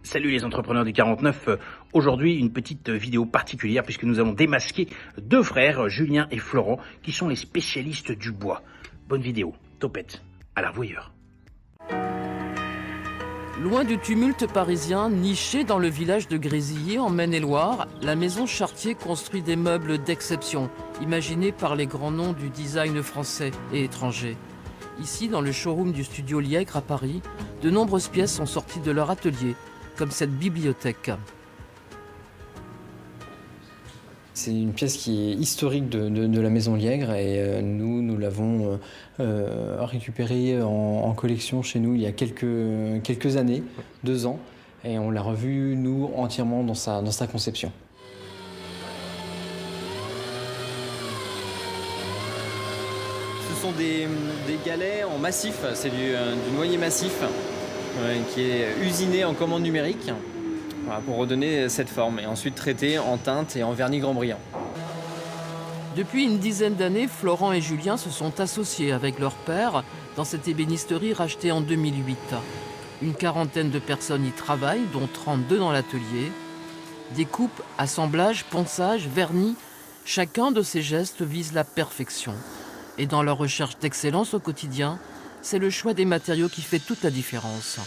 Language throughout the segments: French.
Salut les entrepreneurs du 49, aujourd'hui une petite vidéo particulière puisque nous allons démasquer deux frères, Julien et Florent, qui sont les spécialistes du bois. Bonne vidéo, topette, à la voyeur. Loin du tumulte parisien, nichée dans le village de Grésillé en Maine-et-Loire, la maison Chartier construit des meubles d'exception, imaginés par les grands noms du design français et étranger. Ici, dans le showroom du studio Liègre à Paris, de nombreuses pièces sont sorties de leur atelier, comme cette bibliothèque. C'est une pièce qui est historique de la maison Liègre et nous l'avons récupérée en collection chez nous il y a quelques années, 2 ans, et on l'a revue, nous, entièrement dans sa conception. Ce sont des galets en massif, c'est du noyer massif qui est usiné en commande numérique. Voilà, pour redonner cette forme et ensuite traité en teinte et en vernis grand brillant. Depuis une dizaine d'années, Florent et Julien se sont associés avec leur père dans cette ébénisterie rachetée en 2008. Une quarantaine de personnes y travaillent, dont 32 dans l'atelier. Découpe, assemblage, ponçage, vernis, chacun de ces gestes vise la perfection. Et dans leur recherche d'excellence au quotidien, c'est le choix des matériaux qui fait toute la différence.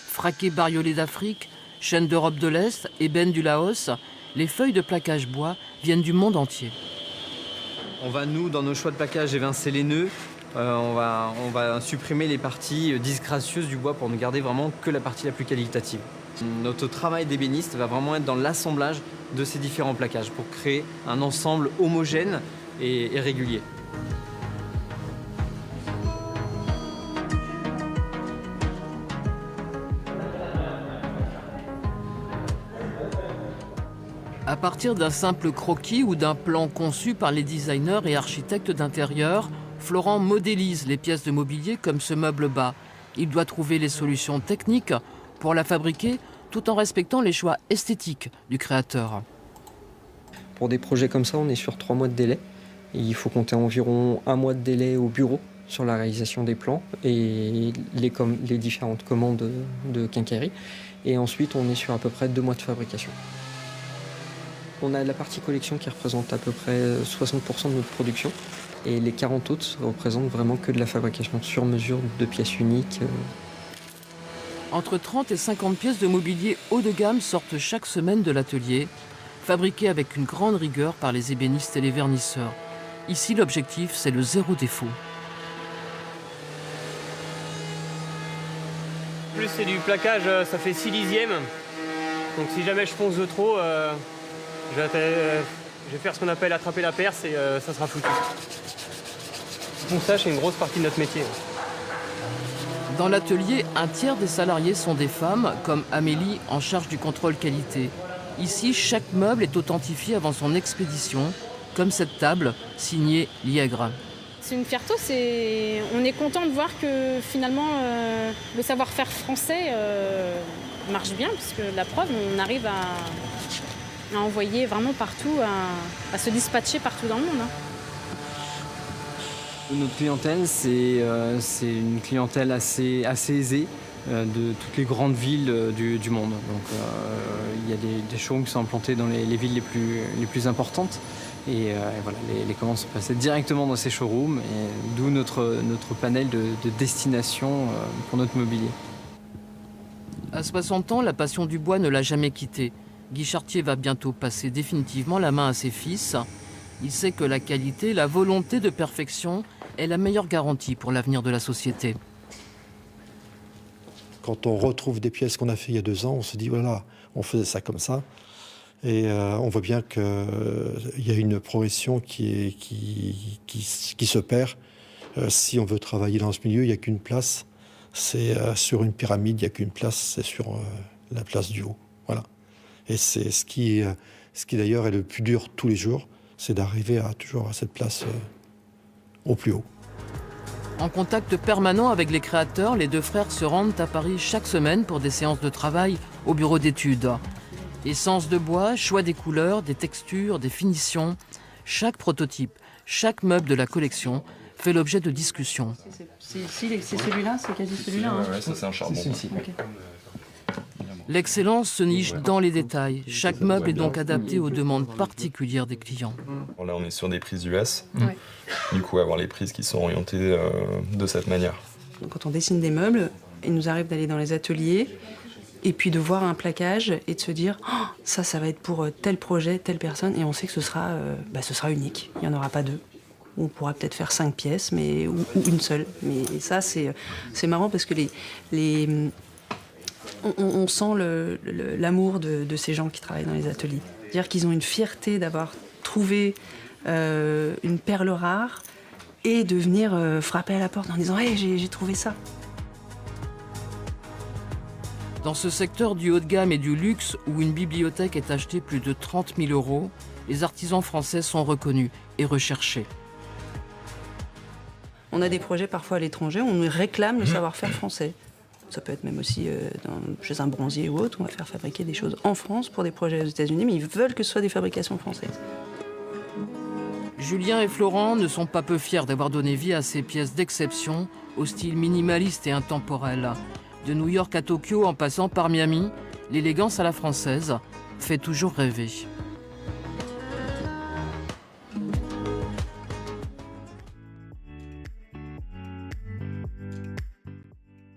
Fraqué bariolé d'Afrique, chêne d'Europe de l'Est, ébène du Laos, les feuilles de plaquage bois viennent du monde entier. On va, nous, dans nos choix de plaquage, évincer les nœuds. On va supprimer les parties disgracieuses du bois pour ne garder vraiment que la partie la plus qualitative. Notre travail d'ébéniste va vraiment être dans l'assemblage de ces différents plaquages pour créer un ensemble homogène et régulier. À partir d'un simple croquis ou d'un plan conçu par les designers et architectes d'intérieur, Florent modélise les pièces de mobilier comme ce meuble bas. Il doit trouver les solutions techniques pour la fabriquer tout en respectant les choix esthétiques du créateur. Pour des projets comme ça, on est sur 3 mois de délai. Et il faut compter environ 1 mois de délai au bureau sur la réalisation des plans et les différentes commandes de quincaillerie. Et ensuite, on est sur à peu près 2 mois de fabrication. On a la partie collection qui représente à peu près 60% de notre production et les 40 autres représentent vraiment que de la fabrication sur mesure de pièces uniques. Entre 30 et 50 pièces de mobilier haut de gamme sortent chaque semaine de l'atelier, fabriquées avec une grande rigueur par les ébénistes et les vernisseurs. Ici, l'objectif, c'est le zéro défaut. Plus c'est du plaquage, ça fait 6 dixièmes. Donc si jamais je fonce de trop, je vais faire ce qu'on appelle attraper la perce et ça sera foutu. Le ponçage, c'est une grosse partie de notre métier. Dans l'atelier, un tiers des salariés sont des femmes, comme Amélie, en charge du contrôle qualité. Ici, chaque meuble est authentifié avant son expédition, comme cette table signée Liègre. C'est une fierté, on est content de voir que finalement le savoir-faire français marche bien, puisque la preuve, on arrive à envoyer vraiment partout, à se dispatcher partout dans le monde. Notre clientèle, c'est une clientèle assez aisée de toutes les grandes villes du monde. Donc il y a des showrooms qui sont implantés dans les villes les plus importantes. Et voilà, les commandes sont passées directement dans ces showrooms, d'où notre panel de destination pour notre mobilier. À 60 ans, la passion du bois ne l'a jamais quitté. Guy Chartier va bientôt passer définitivement la main à ses fils. Il sait que la qualité, la volonté de perfection est la meilleure garantie pour l'avenir de la société. Quand on retrouve des pièces qu'on a fait il y a 2 ans, on se dit voilà, on faisait ça comme ça. Et on voit bien qu'il y a une progression qui se perd. Si on veut travailler dans ce milieu, il n'y a qu'une place. C'est sur une pyramide, il n'y a qu'une place, c'est sur la place du haut. Voilà. Et c'est ce qui d'ailleurs est le plus dur tous les jours, c'est d'arriver toujours à cette place au plus haut. En contact permanent avec les créateurs, les deux frères se rendent à Paris chaque semaine pour des séances de travail au bureau d'études. Essence de bois, choix des couleurs, des textures, des finitions. Chaque prototype, chaque meuble de la collection fait l'objet de discussions. C'est celui-là, c'est quasi celui-là. Ouais, ça c'est un charbon. Okay. L'excellence se niche dans les détails. Chaque meuble est donc adapté aux demandes particulières des clients. Là, on est sur des prises US. Ouais. Du coup, avoir les prises qui sont orientées de cette manière. Donc, quand on dessine des meubles, il nous arrive d'aller dans les ateliers et puis de voir un plaquage et de se dire oh, ça va être pour tel projet, telle personne, et on sait que ce sera unique. Il n'y en aura pas deux. On pourra peut-être faire 5 pièces, ou une seule. Mais ça, c'est marrant parce que on sent l'amour de ces gens qui travaillent dans les ateliers. C'est-à-dire qu'ils ont une fierté d'avoir trouvé une perle rare et de venir frapper à la porte en disant hey, j'ai trouvé ça. Dans ce secteur du haut de gamme et du luxe, où une bibliothèque est achetée plus de 30 000 €, les artisans français sont reconnus et recherchés. On a des projets parfois à l'étranger, on nous réclame le savoir-faire français. Ça peut être même aussi chez un bronzier ou autre, on va faire fabriquer des choses en France pour des projets aux États-Unis, mais ils veulent que ce soit des fabrications françaises. Julien et Florent ne sont pas peu fiers d'avoir donné vie à ces pièces d'exception au style minimaliste et intemporel. De New York à Tokyo en passant par Miami, l'élégance à la française fait toujours rêver.